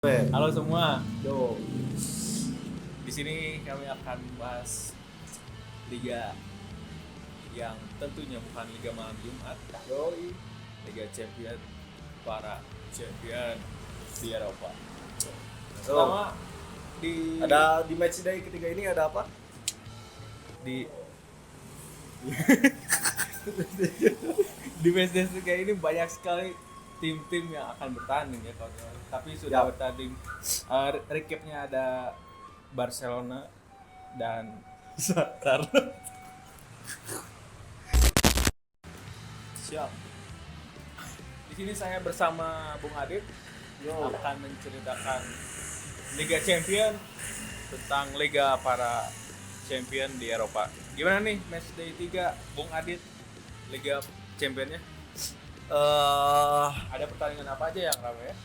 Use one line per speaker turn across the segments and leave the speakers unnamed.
Halo semua, di sini kami akan bahas liga yang tentunya bukan liga malam Jumat, Liga Champion para champion di Eropa. Pertama
Di match day ketiga ini ada apa?
di di matchday kayak ini banyak sekali tim-tim yang akan bertanding ya kawan-kawan. Tapi sudah bertanding. Recapnya ada Barcelona dan Shakhtar. Siap. Di sini saya bersama Bung Adit akan menceritakan Liga Champion tentang Liga para champion di Eropa. Gimana nih match day 3 Bung Adit Liga Championnya? Ada pertandingan apa aja yang ramai ya?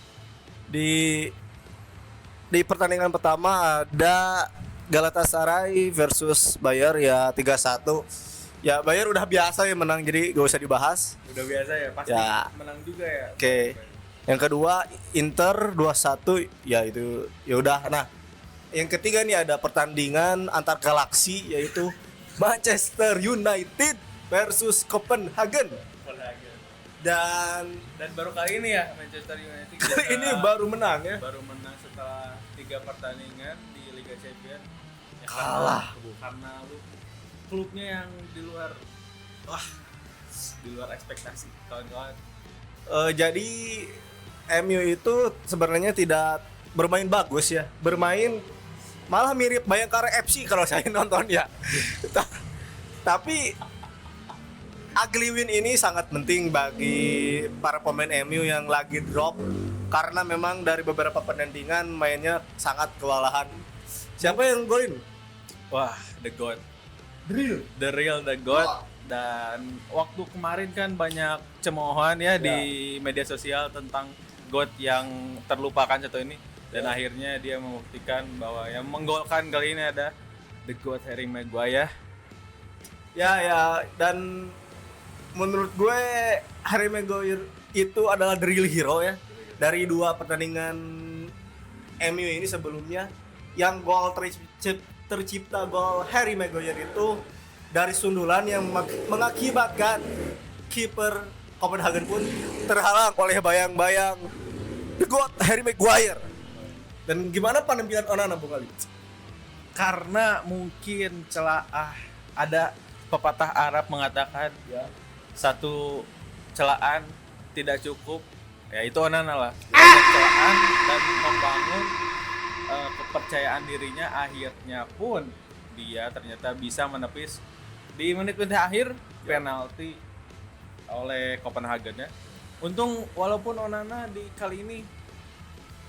Di pertandingan pertama ada Galatasaray versus Bayer ya 3-1. Ya Bayer udah biasa ya menang, jadi gak usah dibahas.
Udah biasa ya, pasti
Ya.
menang juga ya.
Oke. Yang kedua Inter 2-1, ya itu ya udah. Nah, yang ketiga nih ada pertandingan antar galaksi, yaitu Manchester United versus Copenhagen. Dan
baru kali ini ya Manchester United
ini baru menang ya.
baru menang setelah 3 pertandingan di Liga Champions. Ya,
Kalah.
karena lu klubnya yang di luar ekspektasi kawan-kawan.
Jadi MU itu sebenarnya tidak bermain bagus ya. Bermain malah mirip Bayangkara FC kalau saya nonton ya. Tapi ugly win ini sangat penting bagi para pemain MU yang lagi drop, karena memang dari beberapa pertandingan mainnya sangat kewalahan. Siapa yang golin?
Wah, the god.
Drill.
The real the god.
Wah.
Dan waktu kemarin kan banyak cemoohan ya di media sosial tentang god yang terlupakan satu ini, dan akhirnya dia membuktikan bahwa yang menggolkan kali ini ada the god Harry Maguire.
Ya, dan menurut gue Harry Maguire itu adalah the real hero ya. Dari 2 pertandingan MU ini sebelumnya, yang gol tercipta gol Harry Maguire itu dari sundulan yang mengakibatkan kiper Copenhagen pun terhalang oleh bayang-bayang the god Harry Maguire. Dan gimana penampilan Onana, Bung Ali?
Karena mungkin ada pepatah Arab mengatakan satu celaan tidak cukup, ya itu Onana lah. Celaan dan membangun kepercayaan dirinya, akhirnya pun dia ternyata bisa menepis di menit-menit akhir penalti oleh Copenhagen ya. Untung walaupun Onana di kali ini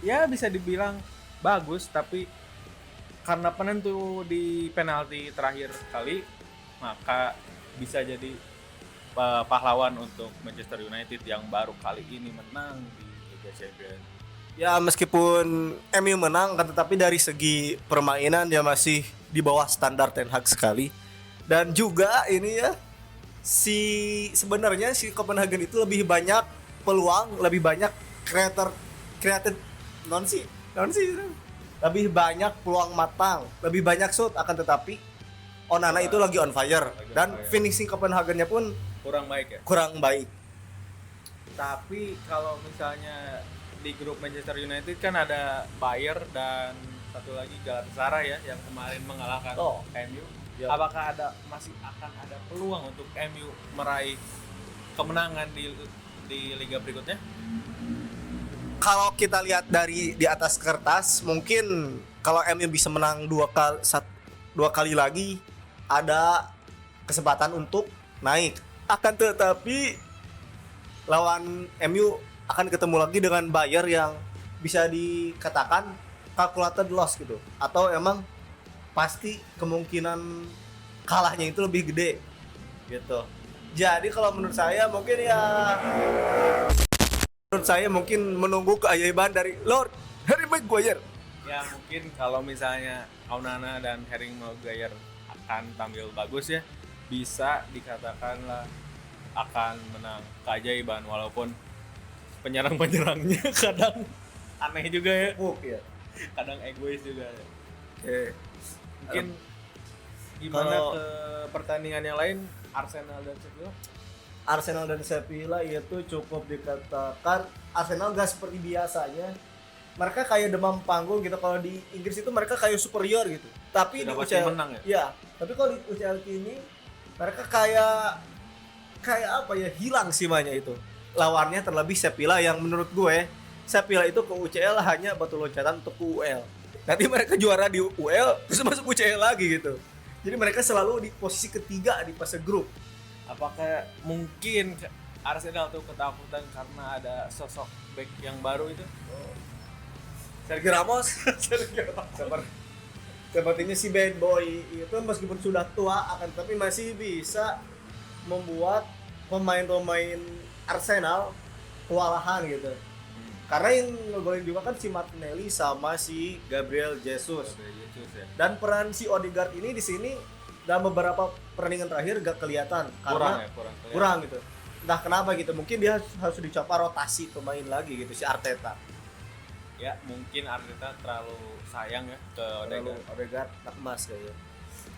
ya bisa dibilang bagus, tapi karena penentu di penalti terakhir kali, maka bisa jadi pahlawan untuk Manchester United yang baru kali ini menang di Liga Champions.
Ya meskipun MU menang kan, tetapi dari segi permainan dia masih di bawah standar Ten Hag sekali. Dan juga ini ya, sebenarnya si Copenhagen itu lebih banyak peluang, lebih banyak lebih banyak peluang matang, lebih banyak shoot, akan tetapi Onana itu lagi on fire, dan finishing Copenhagen-nya pun
Kurang baik ya.
kurang baik.
Tapi kalau misalnya di grup Manchester United kan ada Bayer dan satu lagi Galatasaray ya, yang kemarin mengalahkan MU.
Ya.
Apakah masih akan ada peluang untuk MU meraih kemenangan di liga berikutnya?
Kalau kita lihat dari di atas kertas, mungkin kalau MU bisa menang 2 kali lagi, ada kesempatan untuk naik. Akan tetapi lawan MU akan ketemu lagi dengan Bayer yang bisa dikatakan calculated loss gitu, atau emang pasti kemungkinan kalahnya itu lebih gede gitu. Jadi kalau menurut saya mungkin menunggu keajaiban dari Lord Harry Maguire.
Ya mungkin kalau misalnya Onana dan Harry Maguire akan tampil bagus ya, bisa dikatakan lah akan menang keajaiban, walaupun penyerang-penyerangnya kadang Aneh juga ya.
Ya.
Kadang egois juga.
Oke.
Mungkin gimana
Kalau-
ke pertandingan yang lain Arsenal dan Sevilla?
Arsenal dan Sevilla itu cukup dikatakan Arsenal gak seperti biasanya. Mereka kayak demam panggung gitu. Kalau di Inggris itu mereka kayak superior gitu. Tapi
Sudah
di
pasti
UCL
menang ya?
Iya. Tapi kalau di UCL ini mereka kayak apa ya, hilang simanya itu. Lawannya terlebih Sevilla yang menurut gue Sevilla itu ke UCL hanya batu loncatan untuk ke UEL. Nanti mereka juara di UEL terus masuk UCL lagi gitu. Jadi mereka selalu di posisi ketiga di fase grup.
Apakah mungkin Arsenal tuh ketakutan karena ada sosok back yang baru itu?
Sergio Ramos, sepertinya si bad boy itu meskipun sudah tua akan tapi masih bisa membuat pemain-pemain Arsenal kewalahan gitu. Karena yang ngegolin juga kan si Martinelli sama si Gabriel Jesus. Dan peran si Odegaard ini di sini dalam beberapa pertandingan terakhir gak kelihatan karena kurang gitu. Entah kenapa gitu. Mungkin dia harus dicoba rotasi pemain lagi gitu si Arteta.
Ya mungkin Arteta terlalu sayang ya ke
Odegaard tak emas kayaknya.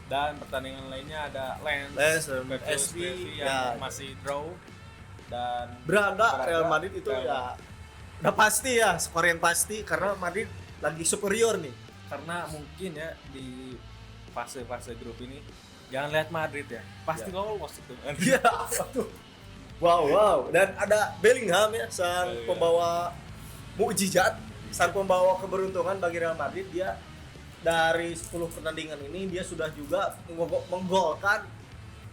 Dan pertandingan lainnya ada Lens
PSV
versus PSV yang masih draw dan
Braga Real Madrid itu ya udah pasti ya, skor yang pasti karena Madrid lagi superior nih.
karena mungkin ya di fase-fase grup ini jangan lihat Madrid ya, pasti lolos itu.
Iya, waduh. Wow. Dan ada Bellingham ya, sang pembawa mukjizat, sang pembawa keberuntungan bagi Real Madrid. Dia dari 10 pertandingan ini dia sudah juga menggolkan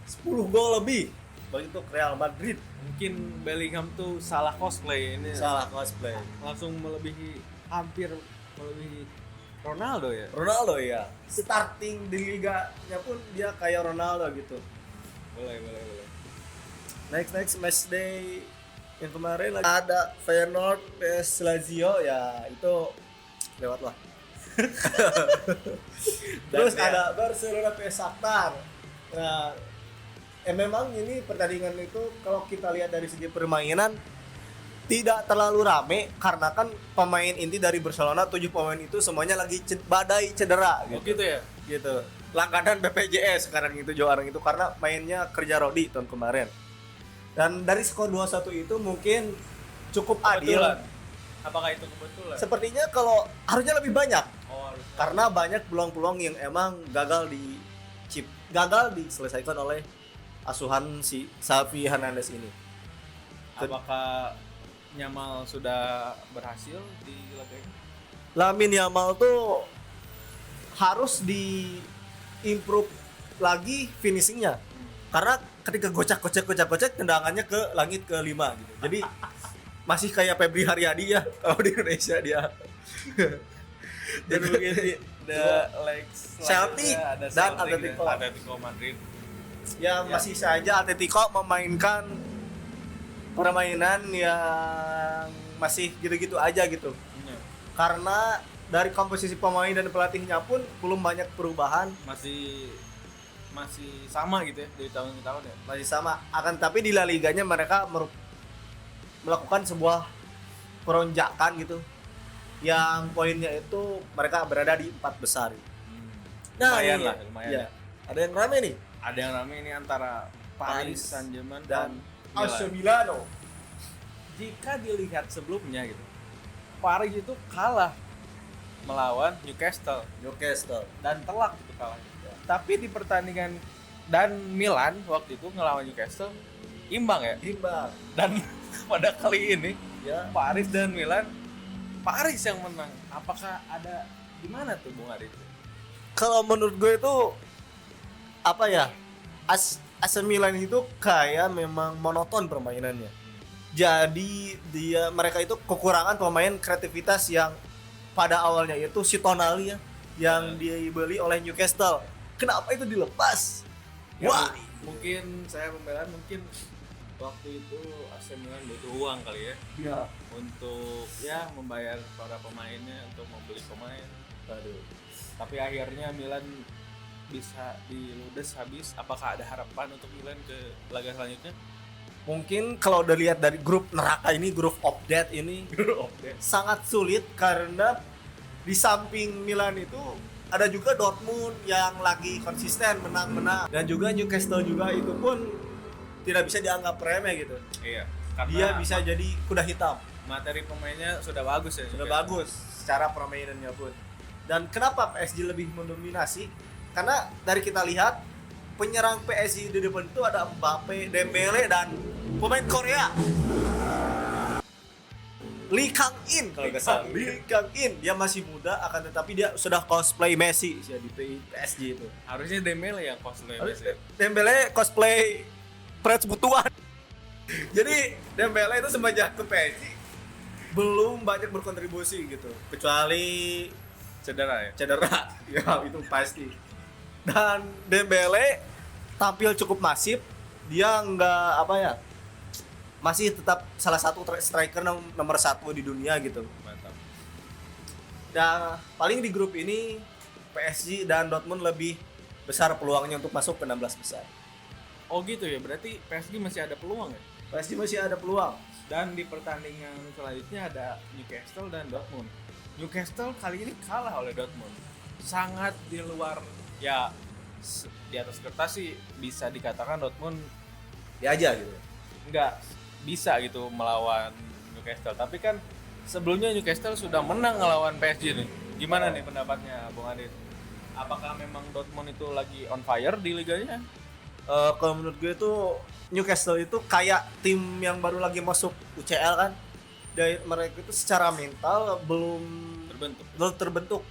10 gol lebih bagi untuk Real Madrid.
Mungkin Bellingham tuh salah cosplay ini.
Salah cosplay.
Langsung hampir melebihi Ronaldo ya.
Ronaldo ya. Starting di liganya pun dia kayak Ronaldo gitu.
Boleh.
Next match day yang kemarin lagi ada Feyenoord vs Lazio ya, itu lewat lah. Terus ada Barcelona vs Shakhtar. Nah, memang ini pertandingan itu kalau kita lihat dari segi permainan tidak terlalu rame karena kan pemain inti dari Barcelona 7 pemain itu semuanya lagi badai cedera
Oh gitu ya.
gitu. Langganan BPJS sekarang itu juara itu karena mainnya kerja Rodi tahun kemarin. Dan dari skor 2-1 itu mungkin cukup adil.
Kebetulan. Apakah itu kebetulan?
Sepertinya kalau harusnya lebih banyak
Oh, harusnya.
karena banyak peluang-peluang yang emang gagal diselesaikan oleh asuhan si Xavi Hernandez ini.
Apakah Yamal sudah berhasil di laga ini?
Lamine Yamal tuh harus di improve lagi finishingnya karena ketika gocek tendangannya ke langit ke 5 gitu. Jadi masih kayak Febri Haryadi ya kalau di Indonesia dia.
Dan mungkin the legs
Celtic
ada
dan
Celtic
Atletico
Madrid.
Ya masih saja Atletico memainkan permainan yang masih gitu-gitu aja gitu. Karena dari komposisi pemain dan pelatihnya pun belum banyak perubahan,
Masih sama gitu ya dari tahun ke tahun ya.
masih sama. Akan tapi di La Liganya mereka melakukan sebuah peronjakan gitu. Yang poinnya itu mereka berada di 4 besar.
Lumayan
ini,
lah, lumayan.
ya. Ada yang rame nih.
Ada yang rame ini antara Paris Saint-Germain dan
AC
Milan.
Milano.
Jika dilihat sebelumnya gitu, Paris itu kalah melawan Newcastle dan telak itu kalah. Tapi di pertandingan dan Milan waktu itu ngelawan Newcastle imbang ya.
Imbang.
Dan pada kali ini
Ya.
Paris dan Milan, Paris yang menang. Apakah ada gimana tuh Bung Adit?
Kalau menurut gue itu apa ya? AC Milan itu kayak memang monoton permainannya. Jadi mereka itu kekurangan pemain kreativitas yang pada awalnya itu si Tonali ya yang dibeli oleh Newcastle. Kenapa itu dilepas?
Ya,
Wah,
mungkin saya membela mungkin waktu itu AC Milan butuh uang kali ya.
ya.
Untuk ya membayar para pemainnya untuk membeli pemain.
Aduh.
Tapi akhirnya Milan bisa diludes habis. Apakah ada harapan untuk Milan ke laga selanjutnya?
Mungkin kalau udah lihat dari grup neraka ini, grup of death ini sangat sulit karena di samping Milan itu ada juga Dortmund yang lagi konsisten menang-menang, dan juga Newcastle juga itu pun tidak bisa dianggap remeh gitu.
Iya.
Dia bisa jadi kuda hitam.
Materi pemainnya sudah bagus ya.
Sudah bagus secara permainannya pun. Dan kenapa PSG lebih mendominasi? Karena dari kita lihat penyerang PSG di depan itu ada Mbappe, Dembele, dan pemain Korea Lee Kang-in kalau nggak salah. Lee Kang-in, dia masih muda akan tetapi dia sudah cosplay Messi ya di PSG itu.
Harusnya Dembele yang cosplay Messi.
Dembele cosplay Fred Butuan. Jadi Dembele itu semenjak ke PSG belum banyak berkontribusi gitu, kecuali
Cedera ya.
cedera. Ya itu pasti. Dan Dembele tampil cukup masif, dia masih tetap salah satu striker nomor 1 di dunia gitu.
Mantap.
Dan paling di grup ini PSG dan Dortmund lebih besar peluangnya untuk masuk ke 16 besar.
Oh gitu ya, berarti PSG masih ada peluang ya?
PSG masih ada peluang.
Dan di pertandingan selanjutnya ada Newcastle dan Dortmund. Newcastle kali ini kalah oleh Dortmund. Sangat di luar ya, di atas kertas sih bisa dikatakan Dortmund
Dia aja gitu.
nggak bisa gitu melawan Newcastle. Tapi kan sebelumnya Newcastle sudah menang ngelawan PSG nih. Gimana nih pendapatnya Bung Adit? Apakah memang Dortmund itu lagi on fire di liganya?
Kalau menurut gue itu Newcastle itu kayak tim yang baru lagi masuk UCL kan. Dan mereka itu secara mental belum terbentuk.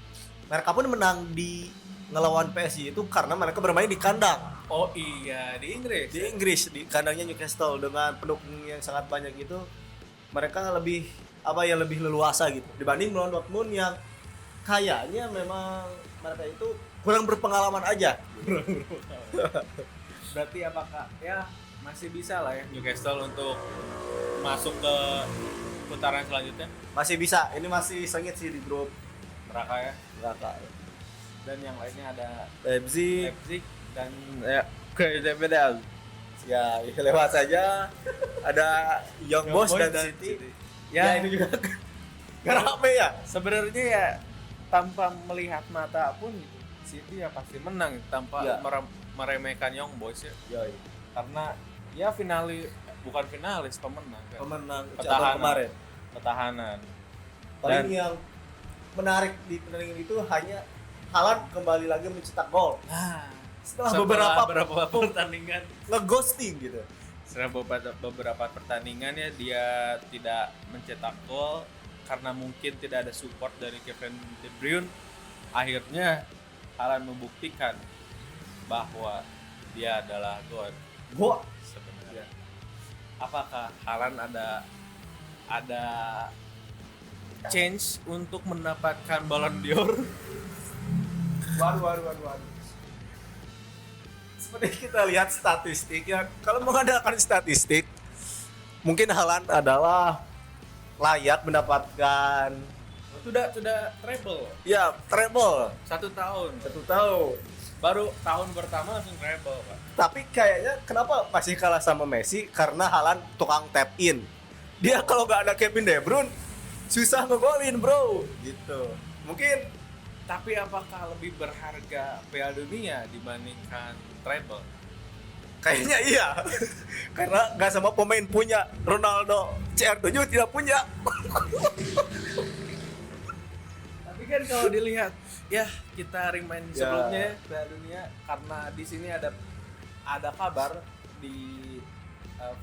Mereka pun menang di ngelawan PSG itu karena mereka bermain di kandang.
Oh iya, di Inggris.
Di Inggris, di kandangnya Newcastle dengan pendukung yang sangat banyak itu, mereka lebih lebih leluasa gitu dibanding melawan Dortmund yang kayaknya memang mereka itu kurang berpengalaman aja.
Berarti apakah ya masih bisa lah ya Newcastle untuk masuk ke putaran selanjutnya?
Masih bisa, ini masih sengit sih di grup
Neraka ya.
neraka.
Dan yang lainnya ada
Leipzig,
Leipzig dan ya KZBDL.
ya lewat saja. Ada Young Boys dan City. Ya ini juga rame ya.
Sebenarnya ya tanpa melihat mata pun gitu, City ya pasti menang tanpa
Ya.
meremehkan Young Boys ya.
Yoi.
Karena ya bukan finalis, pemenang kan.
Pemenang
Petahana.
kemarin.
Pertahanan.
Paling
Dan-
yang menarik di pertandingan itu hanya Haaland kembali lagi mencetak gol
Nah,
setelah beberapa
pertandingan,
ngeghosting gitu.
setelah beberapa pertandingan ya dia tidak mencetak gol karena mungkin tidak ada support dari Kevin De Bruyne. Akhirnya Haaland membuktikan bahwa dia adalah God
Gua
sebenarnya. Apakah Haaland ada change untuk mendapatkan Ballon d'Or?
waduh. Seperti kita lihat statistiknya, kalau mengandalkan statistik, mungkin Haaland adalah layak mendapatkan
Sudah treble
ya treble
1 tahun.
1 tahun.
Baru tahun pertama langsung treble, Pak.
Tapi kayaknya kenapa masih kalah sama Messi? Karena Haaland tukang tap in. Dia kalau nggak ada Kevin De Bruyne susah ngegolin, bro. Gitu. Mungkin
Tapi apakah lebih berharga Piala Dunia dibandingkan treble?
kayaknya iya. Karena nggak semua pemain punya. Ronaldo CR7 tidak punya.
Tapi kan kalau dilihat ya kita remind
Ya.
sebelumnya Piala Dunia, karena di sini ada kabar di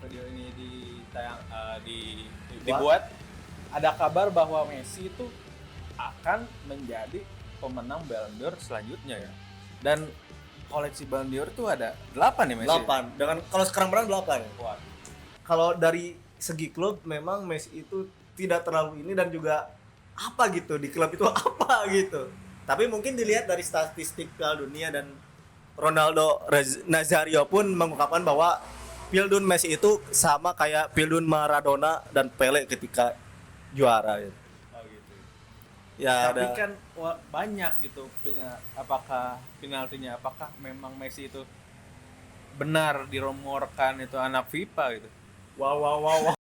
video ini dibuat, ada kabar bahwa Messi itu akan menjadi pemenang Ballon d'Or selanjutnya ya. Dan koleksi Ballon d'Or itu ada 8 ya Messi.
8. Dengan kalau sekarang menang 8.
Wah,
Kalau dari segi klub memang Messi itu tidak terlalu ini, dan juga apa gitu di klub itu apa gitu. Tapi mungkin dilihat dari statistik Piala Dunia, dan Ronaldo Nazario pun mengungkapkan bahwa Piala Dunia Messi itu sama kayak Piala Dunia Maradona dan Pele ketika juara gitu.
oh gitu.
Ya
Tapi
ada
kan banyak gitu apakah memang Messi itu benar dirumorkan itu anak FIFA gitu. Wow wow wow.